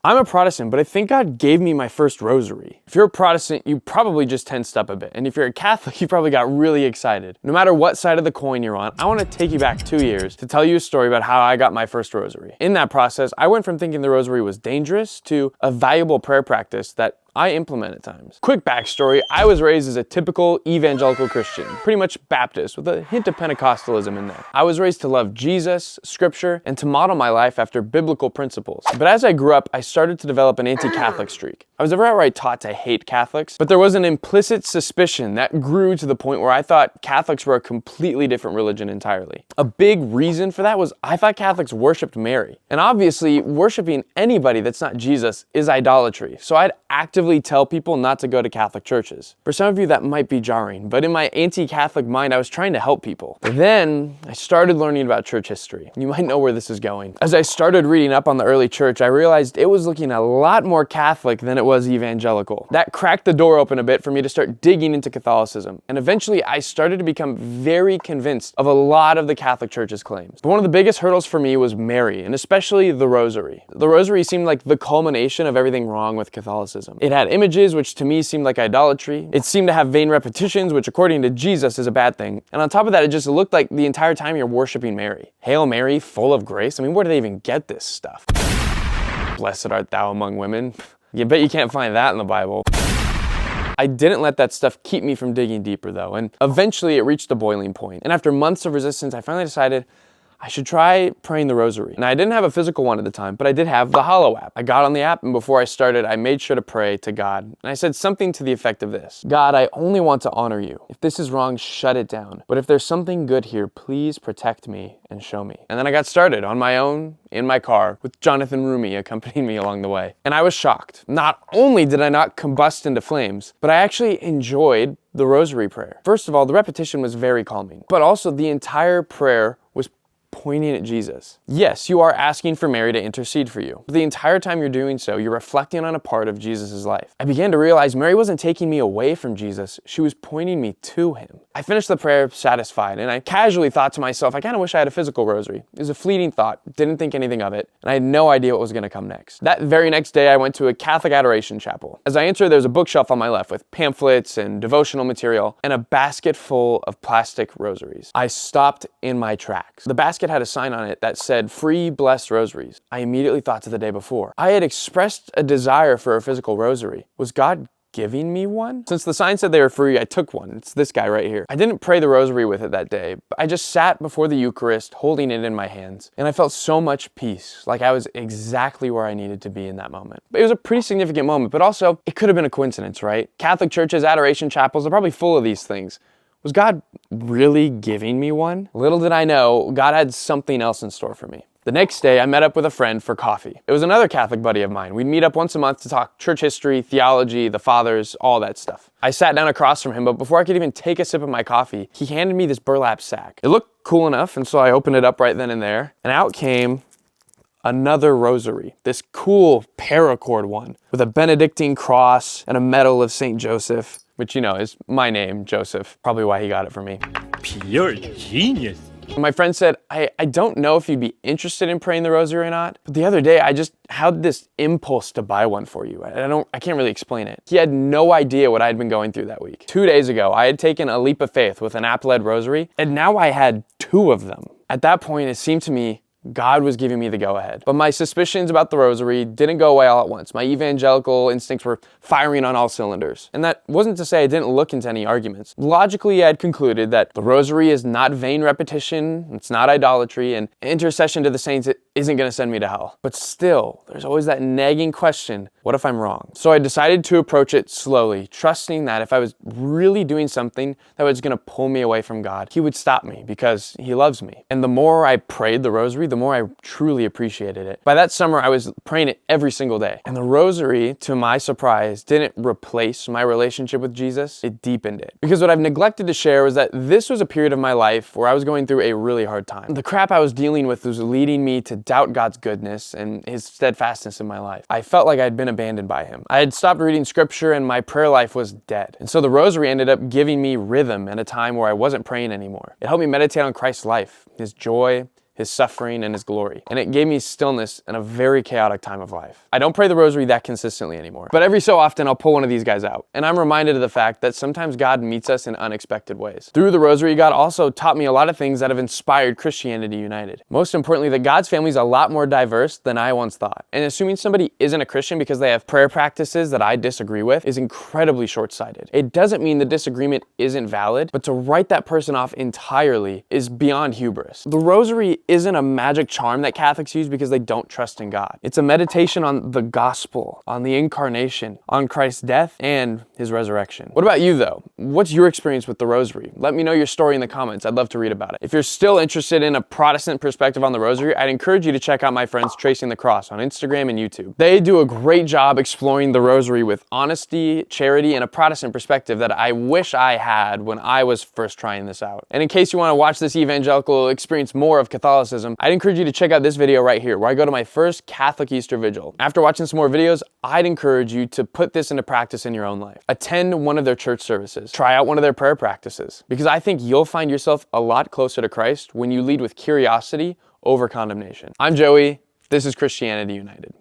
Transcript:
I'm a Protestant, but I think God gave me my first rosary. If you're a Protestant, you probably just tensed up a bit. And if you're a Catholic, you probably got really excited. No matter what side of the coin you're on, I want to take you back 2 years to tell you a story about how I got my first rosary. In that process, I went from thinking the rosary was dangerous to a valuable prayer practice that I implement at times. Quick backstory, I was raised as a typical evangelical Christian, pretty much Baptist with a hint of Pentecostalism in there. I was raised to love Jesus, scripture, and to model my life after biblical principles. But as I grew up, I started to develop an anti-Catholic streak. I was never outright taught to hate Catholics, but there was an implicit suspicion that grew to the point where I thought Catholics were a completely different religion entirely. A big reason for that was I thought Catholics worshipped Mary. And obviously, worshiping anybody that's not Jesus is idolatry. So I'd actively tell people not to go to Catholic churches. For some of you that might be jarring, but in my anti-Catholic mind, I was trying to help people. But then I started learning about church history. You might know where this is going. As I started reading up on the early church, I realized it was looking a lot more Catholic than it was evangelical. That cracked the door open a bit for me to start digging into Catholicism. And eventually I started to become very convinced of a lot of the Catholic Church's claims. But one of the biggest hurdles for me was Mary, and especially the Rosary. The Rosary seemed like the culmination of everything wrong with Catholicism. It had images, which to me seemed like idolatry. It seemed to have vain repetitions, which according to Jesus is a bad thing. And on top of that, it just looked like the entire time you're worshiping Mary. Hail Mary, full of grace. I mean, where do they even get this stuff? Blessed art thou among women. You bet you can't find that in the Bible. I didn't let that stuff keep me from digging deeper though, and eventually it reached a boiling point. And after months of resistance, I finally decided I should try praying the rosary. Now, I didn't have a physical one at the time, but I did have the Hollow app. I got on the app, and before I started, I made sure to pray to God. And I said something to the effect of this: God, I only want to honor you. If this is wrong, shut it down. But if there's something good here, please protect me and show me. And then I got started on my own, in my car, with Jonathan Rumi accompanying me along the way. And I was shocked. Not only did I not combust into flames, but I actually enjoyed the rosary prayer. First of all, the repetition was very calming, but also the entire prayer was pointing at Jesus. Yes, you are asking for Mary to intercede for you, but the entire time you're doing so, you're reflecting on a part of Jesus' life. I began to realize Mary wasn't taking me away from Jesus, she was pointing me to him. I finished the prayer satisfied, and I casually thought to myself, I kind of wish I had a physical rosary. It was a fleeting thought, didn't think anything of it, and I had no idea what was going to come next. That very next day, I went to a Catholic adoration chapel. As I entered, there was a bookshelf on my left with pamphlets and devotional material, and a basket full of plastic rosaries. I stopped in my tracks. The basket had a sign on it that said, "Free Blessed Rosaries." I immediately thought to the day before. I had expressed a desire for a physical rosary. Was God giving me one? Since the sign said they were free, I took one. It's this guy right here. I didn't pray the rosary with it that day, but I just sat before the Eucharist holding it in my hands, and I felt so much peace, like I was exactly where I needed to be in that moment. It was a pretty significant moment, but also it could have been a coincidence, right? Catholic churches, adoration chapels are probably full of these things. Was God really giving me one? Little did I know, God had something else in store for me. The next day, I met up with a friend for coffee. It was another Catholic buddy of mine. We'd meet up once a month to talk church history, theology, the fathers, all that stuff. I sat down across from him, but before I could even take a sip of my coffee, he handed me this burlap sack. It looked cool enough, and so I opened it up right then and there, and out came another rosary, this cool paracord one with a Benedictine cross and a medal of St. Joseph, which, you know, is my name, Joseph. Probably why he got it for me. Pure genius. My friend said, I don't know if you'd be interested in praying the rosary or not, but the other day I just had this impulse to buy one for you. I can't really explain it. He had no idea what I'd been going through that week. 2 days ago, I had taken a leap of faith with an app-led rosary, and now I had 2 of them. At that point, it seemed to me God was giving me the go-ahead. But my suspicions about the rosary didn't go away all at once. My evangelical instincts were firing on all cylinders. And that wasn't to say I didn't look into any arguments. Logically, I had concluded that the rosary is not vain repetition, it's not idolatry, and intercession to the saints isn't going to send me to hell. But still, there's always that nagging question, what if I'm wrong? So I decided to approach it slowly, trusting that if I was really doing something that was going to pull me away from God, he would stop me because he loves me. And the more I prayed the rosary, the more I truly appreciated it. By that summer, I was praying it every single day. And the rosary, to my surprise, didn't replace my relationship with Jesus, it deepened it. Because what I've neglected to share was that this was a period of my life where I was going through a really hard time. The crap I was dealing with was leading me to doubt God's goodness and his steadfastness in my life. I felt like I'd been abandoned by him. I had stopped reading scripture and my prayer life was dead. And so the rosary ended up giving me rhythm in a time where I wasn't praying anymore. It helped me meditate on Christ's life, his joy, His suffering, and His glory. And it gave me stillness in a very chaotic time of life. I don't pray the rosary that consistently anymore, but every so often I'll pull one of these guys out. And I'm reminded of the fact that sometimes God meets us in unexpected ways. Through the rosary, God also taught me a lot of things that have inspired Christianity United. Most importantly, that God's family is a lot more diverse than I once thought. And assuming somebody isn't a Christian because they have prayer practices that I disagree with is incredibly short-sighted. It doesn't mean the disagreement isn't valid, but to write that person off entirely is beyond hubris. The rosary isn't a magic charm that Catholics use because they don't trust in God. It's a meditation on the gospel, on the incarnation, on Christ's death and His resurrection. What about you though? What's your experience with the rosary? Let me know your story in the comments. I'd love to read about it. If you're still interested in a Protestant perspective on the rosary, I'd encourage you to check out my friends Tracing the Cross on Instagram and YouTube. They do a great job exploring the rosary with honesty, charity, and a Protestant perspective that I wish I had when I was first trying this out. And in case you want to watch this evangelical experience more of Catholicism, I'd encourage you to check out this video right here where I go to my first Catholic Easter Vigil. After watching some more videos, I'd encourage you to put this into practice in your own life. Attend one of their church services. Try out one of their prayer practices. Because I think you'll find yourself a lot closer to Christ when you lead with curiosity over condemnation. I'm Joey. This is Christianity United.